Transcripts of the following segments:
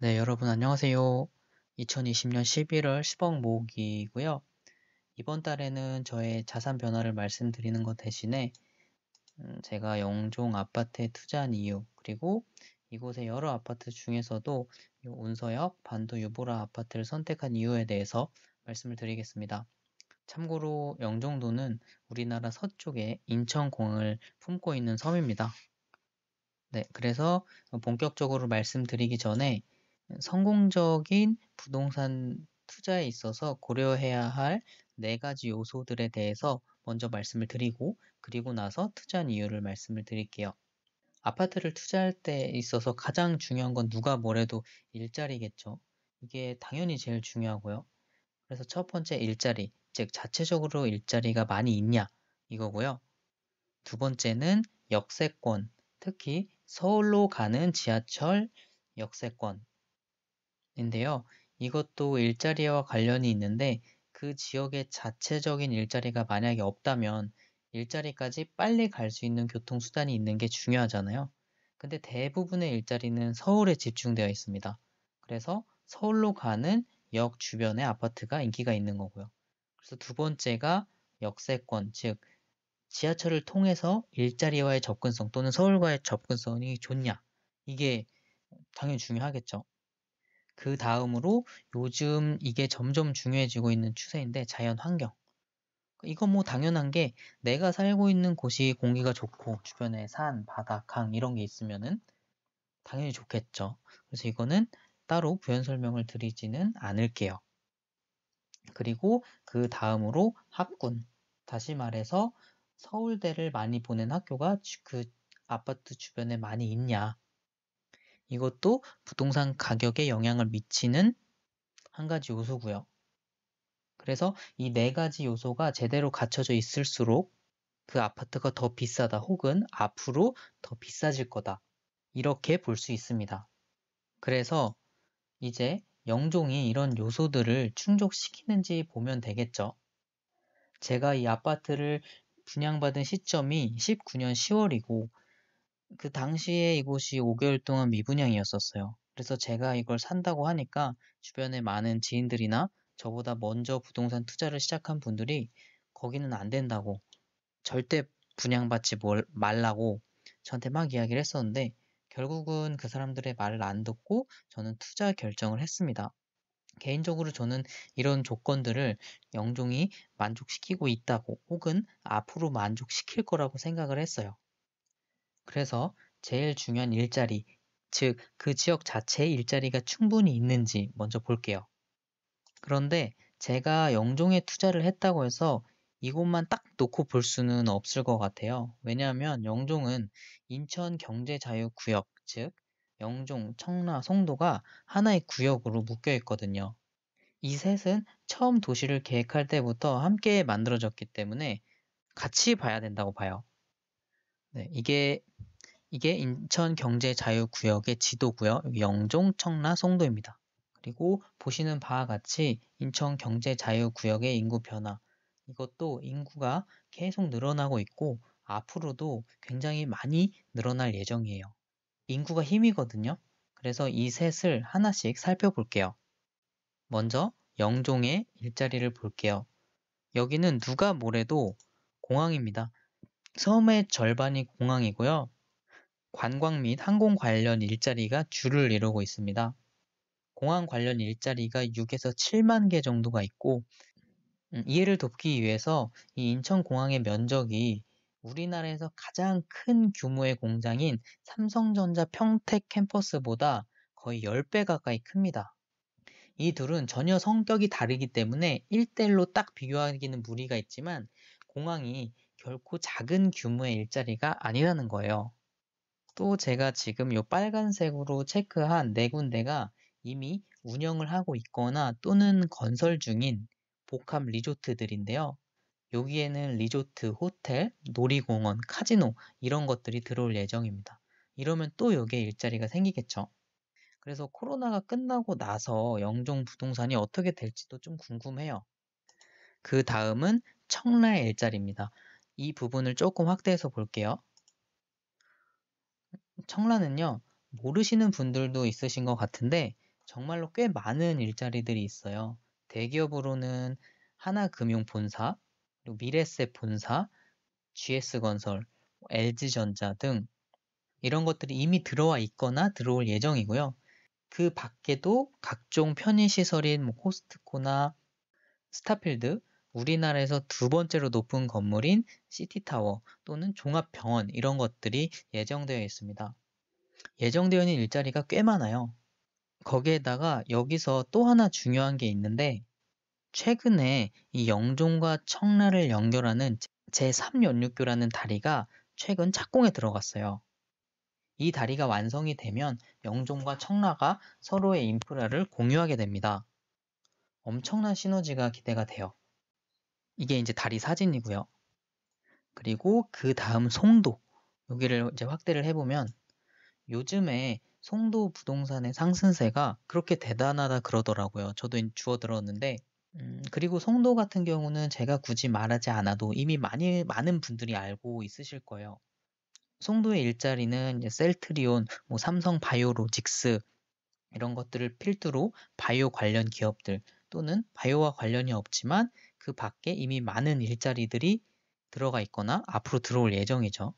네, 여러분 안녕하세요. 2020년 11월 10억 모으기고요. 이번 달에는 저의 자산 변화를 말씀드리는 것 대신에 제가 영종 아파트에 투자한 이유, 그리고 이곳의 여러 아파트 중에서도 이 운서역 반도 유보라 아파트를 선택한 이유에 대해서 말씀을 드리겠습니다. 참고로 영종도는 우리나라 서쪽에 인천공항을 품고 있는 섬입니다. 네, 그래서 본격적으로 말씀드리기 전에 성공적인 부동산 투자에 있어서 고려해야 할 4가지 요소들에 대해서 먼저 말씀을 드리고, 그리고 나서 투자한 이유를 말씀을 드릴게요. 아파트를 투자할 때 있어서 가장 중요한 건 누가 뭐래도 일자리겠죠. 이게 당연히 제일 중요하고요. 그래서 첫 번째 일자리, 즉 자체적으로 일자리가 많이 있냐 이거고요. 두 번째는 역세권, 특히 서울로 가는 지하철 역세권인데요. 이것도 일자리와 관련이 있는데 그 지역의 자체적인 일자리가 만약에 없다면 일자리까지 빨리 갈 수 있는 교통수단이 있는 게 중요하잖아요. 근데 대부분의 일자리는 서울에 집중되어 있습니다. 그래서 서울로 가는 역 주변의 아파트가 인기가 있는 거고요. 그래서 두 번째가 역세권, 즉 지하철을 통해서 일자리와의 접근성 또는 서울과의 접근성이 좋냐? 이게 당연히 중요하겠죠. 그 다음으로 요즘 이게 점점 중요해지고 있는 추세인데 자연환경. 이건 뭐 당연한 게 내가 살고 있는 곳이 공기가 좋고 주변에 산, 바다, 강 이런 게 있으면은 당연히 좋겠죠. 그래서 이거는 따로 부연 설명을 드리지는 않을게요. 그리고 그 다음으로 학군. 다시 말해서 서울대를 많이 보낸 학교가 그 아파트 주변에 많이 있냐. 이것도 부동산 가격에 영향을 미치는 한 가지 요소고요. 그래서 이 4가지 요소가 제대로 갖춰져 있을수록 그 아파트가 더 비싸다 혹은 앞으로 더 비싸질 거다. 이렇게 볼 수 있습니다. 그래서 이제 영종이 이런 요소들을 충족시키는지 보면 되겠죠. 제가 이 아파트를 분양받은 시점이 19년 10월이고 그 당시에 이곳이 5개월 동안 미분양이었었어요. 그래서 제가 이걸 산다고 하니까 주변에 많은 지인들이나 저보다 먼저 부동산 투자를 시작한 분들이 거기는 안 된다고 절대 분양받지 말라고 저한테 막 이야기를 했었는데 결국은 그 사람들의 말을 안 듣고 저는 투자 결정을 했습니다. 개인적으로 저는 이런 조건들을 영종이 만족시키고 있다고 혹은 앞으로 만족시킬 거라고 생각을 했어요. 그래서 제일 중요한 일자리, 즉 그 지역 자체에 일자리가 충분히 있는지 먼저 볼게요. 그런데 제가 영종에 투자를 했다고 해서 이곳만 딱 놓고 볼 수는 없을 것 같아요. 왜냐하면 영종은 인천경제자유구역, 즉 영종, 청라, 송도가 하나의 구역으로 묶여 있거든요. 이 셋은 처음 도시를 계획할 때부터 함께 만들어졌기 때문에 같이 봐야 된다고 봐요. 네, 이게 인천경제자유구역의 지도고요. 여기 영종, 청라, 송도입니다. 그리고 보시는 바와 같이 인천경제자유구역의 인구 변화. 이것도 인구가 계속 늘어나고 있고 앞으로도 굉장히 많이 늘어날 예정이에요. 인구가 힘이거든요. 그래서 이 셋을 하나씩 살펴볼게요. 먼저 영종의 일자리를 볼게요. 여기는 누가 뭐래도 공항입니다. 섬의 절반이 공항이고요. 관광 및 항공 관련 일자리가 주를 이루고 있습니다. 공항 관련 일자리가 6에서 7만 개 정도가 있고 이해를 돕기 위해서 이 인천공항의 면적이 우리나라에서 가장 큰 규모의 공장인 삼성전자 평택 캠퍼스보다 거의 10배 가까이 큽니다. 이 둘은 전혀 성격이 다르기 때문에 1대1로 딱 비교하기는 무리가 있지만 공항이 결코 작은 규모의 일자리가 아니라는 거예요. 또 제가 지금 이 빨간색으로 체크한 4군데가 이미 운영을 하고 있거나 또는 건설 중인 복합 리조트들인데요. 여기에는 리조트, 호텔, 놀이공원, 카지노 이런 것들이 들어올 예정입니다. 이러면 또 여기에 일자리가 생기겠죠. 그래서 코로나가 끝나고 나서 영종 부동산이 어떻게 될지도 좀 궁금해요. 그 다음은 청라의 일자리입니다. 이 부분을 조금 확대해서 볼게요. 청라는요, 모르시는 분들도 있으신 것 같은데 정말로 꽤 많은 일자리들이 있어요. 대기업으로는 하나금융본사, 그리고 미래셋 본사, GS건설, LG전자 등 이런 것들이 이미 들어와 있거나 들어올 예정이고요. 그 밖에도 각종 편의시설인 코스트코나 스타필드, 우리나라에서 두 번째로 높은 건물인 시티타워 또는 종합병원 이런 것들이 예정되어 있습니다. 예정되어 있는 일자리가 꽤 많아요. 거기에다가 여기서 또 하나 중요한 게 있는데 최근에 이 영종과 청라를 연결하는 제3연륙교라는 다리가 최근 착공에 들어갔어요. 이 다리가 완성이 되면 영종과 청라가 서로의 인프라를 공유하게 됩니다. 엄청난 시너지가 기대가 돼요. 이게 이제 다리 사진이고요. 그리고 그 다음 송도, 여기를 이제 확대를 해보면 요즘에 송도 부동산의 상승세가 그렇게 대단하다 그러더라고요. 저도 주워 들었는데 그리고 송도 같은 경우는 제가 굳이 말하지 않아도 이미 많은 분들이 알고 있으실 거예요. 송도의 일자리는 이제 셀트리온, 삼성 바이오로직스 이런 것들을 필두로 바이오 관련 기업들 또는 바이오와 관련이 없지만 그 밖에 이미 많은 일자리들이 들어가 있거나 앞으로 들어올 예정이죠.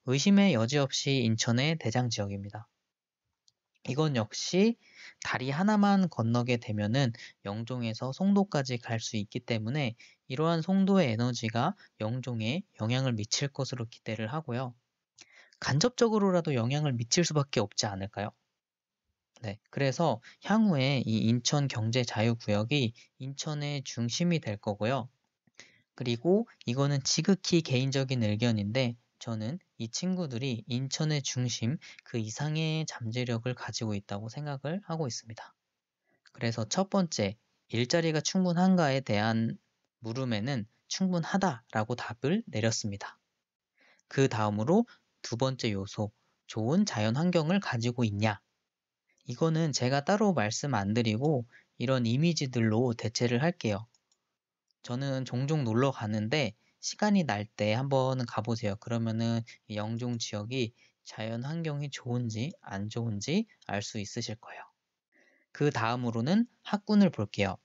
의심의 여지 없이 인천의 대장 지역입니다. 이건 역시 다리 하나만 건너게 되면은 영종에서 송도까지 갈 수 있기 때문에 이러한 송도의 에너지가 영종에 영향을 미칠 것으로 기대를 하고요. 간접적으로라도 영향을 미칠 수밖에 없지 않을까요? 네, 그래서 향후에 이 인천 경제자유구역이 인천의 중심이 될 거고요. 그리고 이거는 지극히 개인적인 의견인데 저는 이 친구들이 인천의 중심 그 이상의 잠재력을 가지고 있다고 생각을 하고 있습니다. 그래서 첫 번째, 일자리가 충분한가에 대한 물음에는 충분하다라고 답을 내렸습니다. 그 다음으로 두 번째 요소, 좋은 자연 환경을 가지고 있냐? 이거는 제가 따로 말씀 안 드리고 이런 이미지들로 대체를 할게요. 저는 종종 놀러 가는데 시간이 날 때 한번 가보세요. 그러면은 영종 지역이 자연 환경이 좋은지 안 좋은지 알 수 있으실 거예요. 그 다음으로는 학군을 볼게요.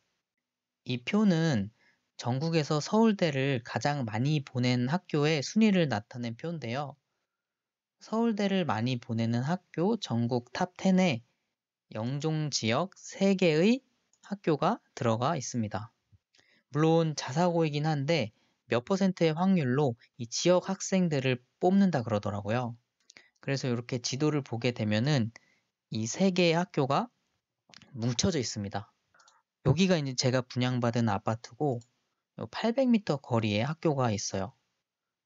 이 표는 전국에서 서울대를 가장 많이 보낸 학교의 순위를 나타낸 표인데요. 서울대를 많이 보내는 학교 전국 탑10에 영종 지역 3개의 학교가 들어가 있습니다. 물론 자사고이긴 한데 몇 퍼센트의 확률로 이 지역 학생들을 뽑는다 그러더라고요. 그래서 이렇게 지도를 보게 되면은 이 3개의 학교가 뭉쳐져 있습니다. 여기가 이제 제가 분양받은 아파트고 800m 거리에 학교가 있어요.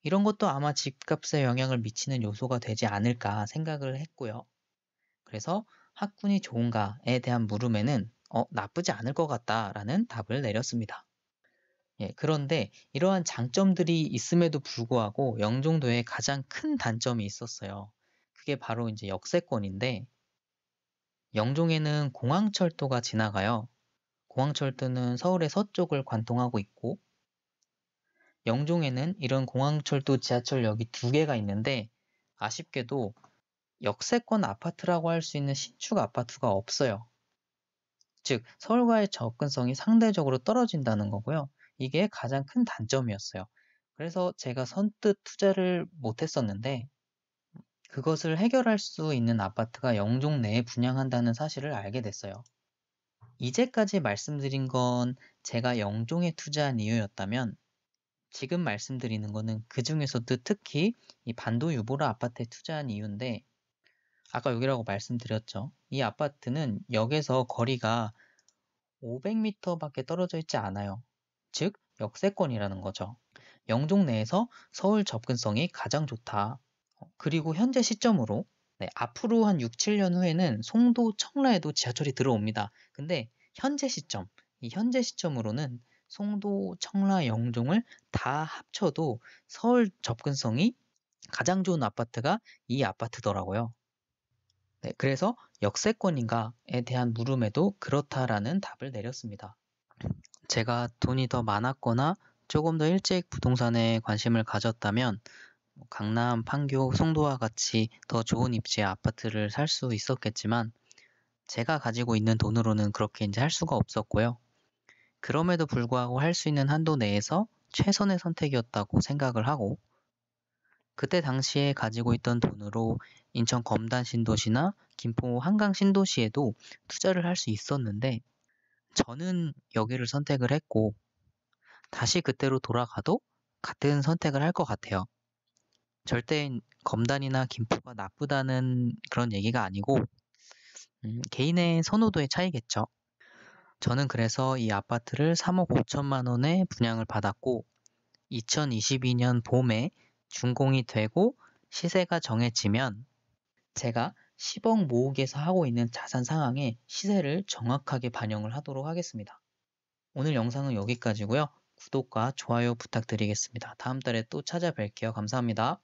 이런 것도 아마 집값에 영향을 미치는 요소가 되지 않을까 생각을 했고요. 그래서 학군이 좋은가에 대한 물음에는 나쁘지 않을 것 같다라는 답을 내렸습니다. 예, 그런데 이러한 장점들이 있음에도 불구하고 영종도에 가장 큰 단점이 있었어요. 그게 바로 이제 역세권인데 영종에는 공항철도가 지나가요. 공항철도는 서울의 서쪽을 관통하고 있고 영종에는 이런 공항철도 지하철역이 2개가 있는데 아쉽게도 역세권 아파트라고 할 수 있는 신축 아파트가 없어요. 즉 서울과의 접근성이 상대적으로 떨어진다는 거고요. 이게 가장 큰 단점이었어요. 그래서 제가 선뜻 투자를 못했었는데 그것을 해결할 수 있는 아파트가 영종 내에 분양한다는 사실을 알게 됐어요. 이제까지 말씀드린 건 제가 영종에 투자한 이유였다면 지금 말씀드리는 거는 그 중에서도 특히 이 반도 유보라 아파트에 투자한 이유인데 아까 여기라고 말씀드렸죠. 이 아파트는 역에서 거리가 500m밖에 떨어져 있지 않아요. 즉 역세권이라는 거죠. 영종 내에서 서울 접근성이 가장 좋다. 그리고 현재 시점으로 앞으로 한 6, 7년 후에는 송도, 청라에도 지하철이 들어옵니다. 근데 이 현재 시점으로는 송도, 청라, 영종을 다 합쳐도 서울 접근성이 가장 좋은 아파트가 이 아파트더라고요. 네, 그래서 역세권인가에 대한 물음에도 그렇다라는 답을 내렸습니다. 제가 돈이 더 많았거나 조금 더 일찍 부동산에 관심을 가졌다면 강남, 판교, 송도와 같이 더 좋은 입지의 아파트를 살 수 있었겠지만 제가 가지고 있는 돈으로는 그렇게 이제 할 수가 없었고요. 그럼에도 불구하고 할 수 있는 한도 내에서 최선의 선택이었다고 생각을 하고 그때 당시에 가지고 있던 돈으로 인천 검단 신도시나 김포 한강 신도시에도 투자를 할 수 있었는데 저는 여기를 선택을 했고 다시 그때로 돌아가도 같은 선택을 할 것 같아요. 절대 검단이나 김포가 나쁘다는 그런 얘기가 아니고 개인의 선호도의 차이겠죠. 저는 그래서 이 아파트를 3억 5천만 원에 분양을 받았고 2022년 봄에 준공이 되고 시세가 정해지면 제가 10억 모으기에서 하고 있는 자산 상황의 시세를 정확하게 반영을 하도록 하겠습니다. 오늘 영상은 여기까지고요. 구독과 좋아요 부탁드리겠습니다. 다음 달에 또 찾아뵐게요. 감사합니다.